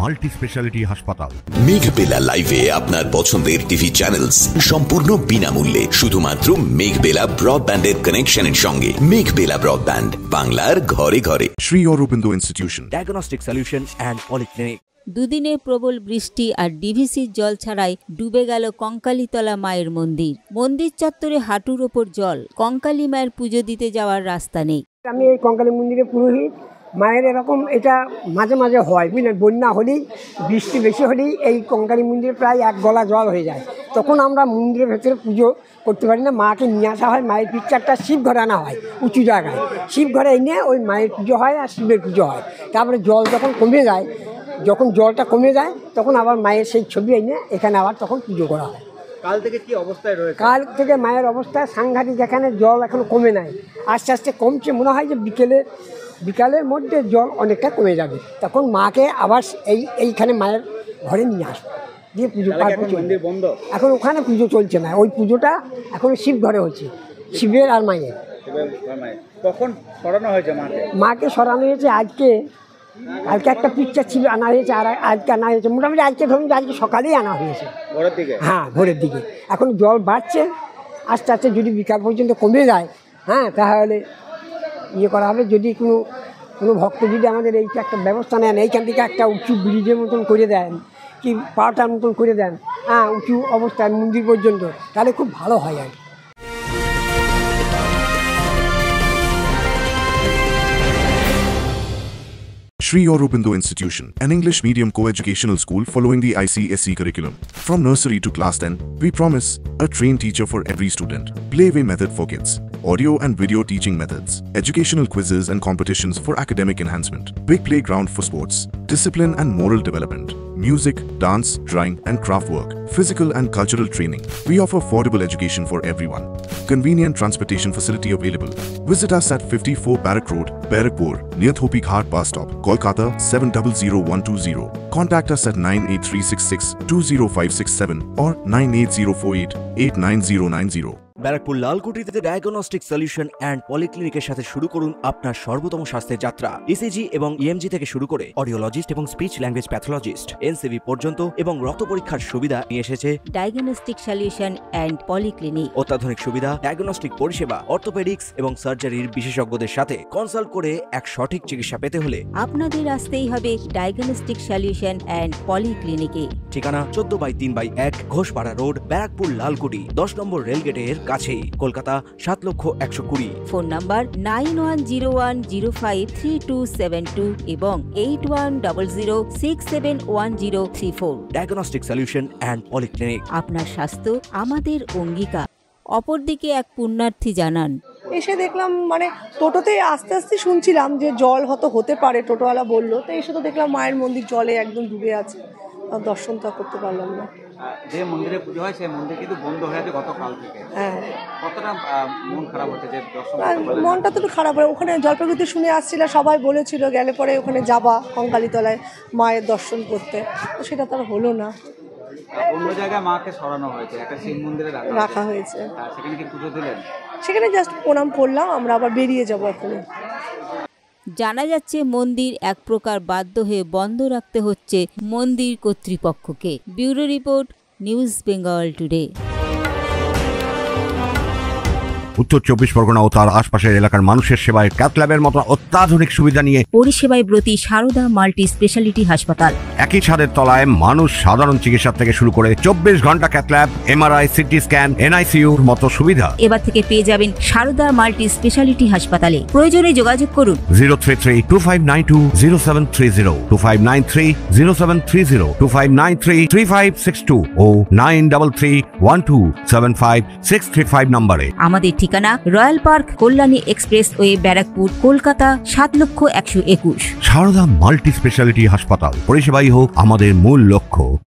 Multi speciality হাসপাতাল। মেঘবেলা লাইভে আপনার পছন্দের টিভি চ্যানেলস সম্পূর্ণ বিনামূল্যে শুধুমাত্র মেঘবেলা ব্রডব্যান্ডের কানেকশনের সঙ্গে। মেঘবেলা ব্রডব্যান্ড, বাংলার ঘরে ঘরে। Shri Aurobindo institution, diagnostic solution and polyclinic. দুদিনে প্রবল বৃষ্টি আর ডিভিসির জল ছাড়াই ডুবে গেল কঙ্কালীতলা মায়ের মন্দির। মন্দির চত্বরে হাঁটুর ওপর জল, কঙ্কালী মায়ের পুজো দিতে যাওয়ার রাস্তা নেই। আমি এই কঙ্কালী মন্দিরে পুরোহিত। মায়ের এরকম এটা মাঝে মাঝে হয়, বুঝলেন, বন্যা হলেই, বৃষ্টি বেশি হলেই এই কঙ্কালী মন্দিরে প্রায় এক গলা জল হয়ে যায়। তখন আমরা মন্দিরের ভেতরে পুজো করতে পারি না, মাকে নিয়ে আসা হয়। মায়ের পিকচারটা শিব ঘরে আনা হয় উঁচু জায়গায়, শিব ঘরে এনে ওই মায়ের পুজো হয় আর শিবের পুজো হয়। তারপরে জল যখন কমে যায়, যখন জলটা কমে যায় তখন আবার মায়ের সেই ছবি এনে এখানে আবার তখন পুজো করা হয়। কাল থেকে কি অবস্থায় রয়েছে? কাল থেকে মায়ের অবস্থা সাংঘাতিক, এখানে জল এখনো কমে নাই, আস্তে আস্তে কমছে। মনে হয় যে বিকালের মধ্যে জল অনেকটা কমে যাবে, তখন মাকে আবার এইখানে মায়ের ঘরে নিয়ে আসবে, দিয়ে পুজো বন্ধ। এখন ওখানে পুজো চলছে না, ওই পুজোটা এখন শিব ঘরে হচ্ছে, শিবের আর মায়ের। কখন সরানো হয়েছে মাকে সরানো হয়েছে কালকে একটা পিকচার ছিল আনা হয়েছে, আর আজকে আনা হয়েছে। মোটামুটি আজকে ধরুন আজকে সকালেই আনা হয়েছে, ভোরের দিকে। হ্যাঁ, ভোরের দিকে। এখন জল বাড়ছে আস্তে আস্তে, যদি বিকাল পর্যন্ত কমে যায়, হ্যাঁ, তাহলে করা হবে। যদি কোনো ভক্ত যদি আমাদের এইটা একটা ব্যবস্থা নেন, এইখান থেকে একটা উঁচু ব্রিজের মতন করে দেন, কি পাহাড়টার মতন করে দেন, হ্যাঁ, উঁচু অবস্থায় মন্দির পর্যন্ত, তাহলে খুব ভালো হয় আর কি। Shri Aurobindo Institution, an English medium co-educational school following the ICSE curriculum. From nursery to class 10, we promise a trained teacher for every student, playway method for kids, audio and video teaching methods, educational quizzes and competitions for academic enhancement, big playground for sports, discipline and moral development, music, dance, drawing and craft work, physical and cultural training. We offer affordable education for everyone. Convenient transportation facility available. Visit us at 54 Barrack Road, Barrackpur, near Thopi Ghat bus stop, Kolkata 700120. Contact us at 98366 20567 or 98048 89090. Barrackpore লালকুটিতে diagnostic solution and পলিক্লিনিকের সাথে শুরু করুন আপনার সর্বোত্তম স্বাস্থ্যের যাত্রা। ECG এবং ইএমজি থেকে শুরু করে অডিওলজিস্ট এবং স্পিচ ল্যাঙ্গুয়েজ প্যাথোলজিস্ট, এনসিভি পর্যন্ত এবং রক্ত পরীক্ষার সুবিধা নিয়ে এসেছে ডায়াগনস্টিক সলিউশন অ্যান্ড পলিক্লিনিক। অত্যাধুনিক সুবিধা, ডায়াগনস্টিক পরিষেবা, অর্থোপেডিক্স এবং সার্জারির বিশেষজ্ঞদের সাথে কনসাল্ট করে এক সঠিক চিকিৎসা পেতে হলে আপনাদের আসতেই হবে ডায়াগনস্টিক সলিউশন অ্যান্ড পলিক্লিনিকে। ঠিকানা 14/3/1 ঘোষপাড়া রোড, ব্যারাকপুর লালকুটি, 10 নম্বর রেলগেটের কাছেই, কলকাতা 7,20,020। ফোন নাম্বার 9101053272 এবং 8100671034। Diagnostic solution and polyclinic. আপনার স্বাস্থ্য আমাদের অঙ্গীকার। অপরদিকে এক পুণ্যার্থী জানান, এসে দেখলাম টোটোতে আস্তে আস্তে শুনছিলাম যে জল হতে পারে, টোটোওয়ালা বললো, তো এসে তো দেখলাম মায়ের মন্দির জলে একদম ডুবে আছে, দর্শনটা করতে পারলাম না। যে মন্দিরে পুজো হয় সেই মন্দির কিন্তু বন্ধ হয়ে আছে গতকাল থেকে। হ্যাঁ, কতটা মন খারাপ হচ্ছে যে দর্শন? মনটা তো একটু খারাপ হয়। ওখানে জলপাইগুড়িতে শুনে আসছিল, সবাই বলেছিল গেলে পরে ওখানে যাবা কঙ্কালীতলায় মায়ের দর্শন করতে, তো সেটা তো আর হলো না। অন্য জায়গায় মাকে সরানো হয়েছে, একটা শিব মন্দিরে রাখা হয়েছে। সেখানে কি পুজো দিলেন? সেখানে জাস্ট প্রণাম করলাম, আমরা আবার বেরিয়ে যাবো এখন। জানা যাচ্ছে মন্দির এক প্রকার বাধ্য হয়ে বন্ধ রাখতে হচ্ছে মন্দির কর্তৃপক্ষকে। Bureau report, news Bengal today. উত্তর 24 পরগনা ও তার আশপাশের এলাকার মানুষের সেবায় ক্যাথ ল্যাবের মতো অত্যাধুনিক সুবিধা নিয়ে পরিষেবায় ব্রতী সারদা মাল্টি স্পেশালিটি হাসপাতাল। একই ছাদের তলায় মানুষ সাধারণ চিকিৎসা থেকে শুরু করে 24 ঘন্টা cath lab, MRI, CT scan, এনআইসিইউর মতো সুবিধা এবার থেকে পেয়ে যাবেন সারদা মাল্টি স্পেশালিটি হাসপাতালে। প্রয়োজনে যোগাযোগ করুন 033-2592-0730, 2593-0730, 2593-3562 ও 9331275635 নম্বরে। আমাদের ঠিকানা royal park, Kalyani expressway, Barrackpore, Kolkata 7,01,21। Sarada multi speciality হাসপাতাল, পরিষেবাই হোক আমাদের মূল লক্ষ্য।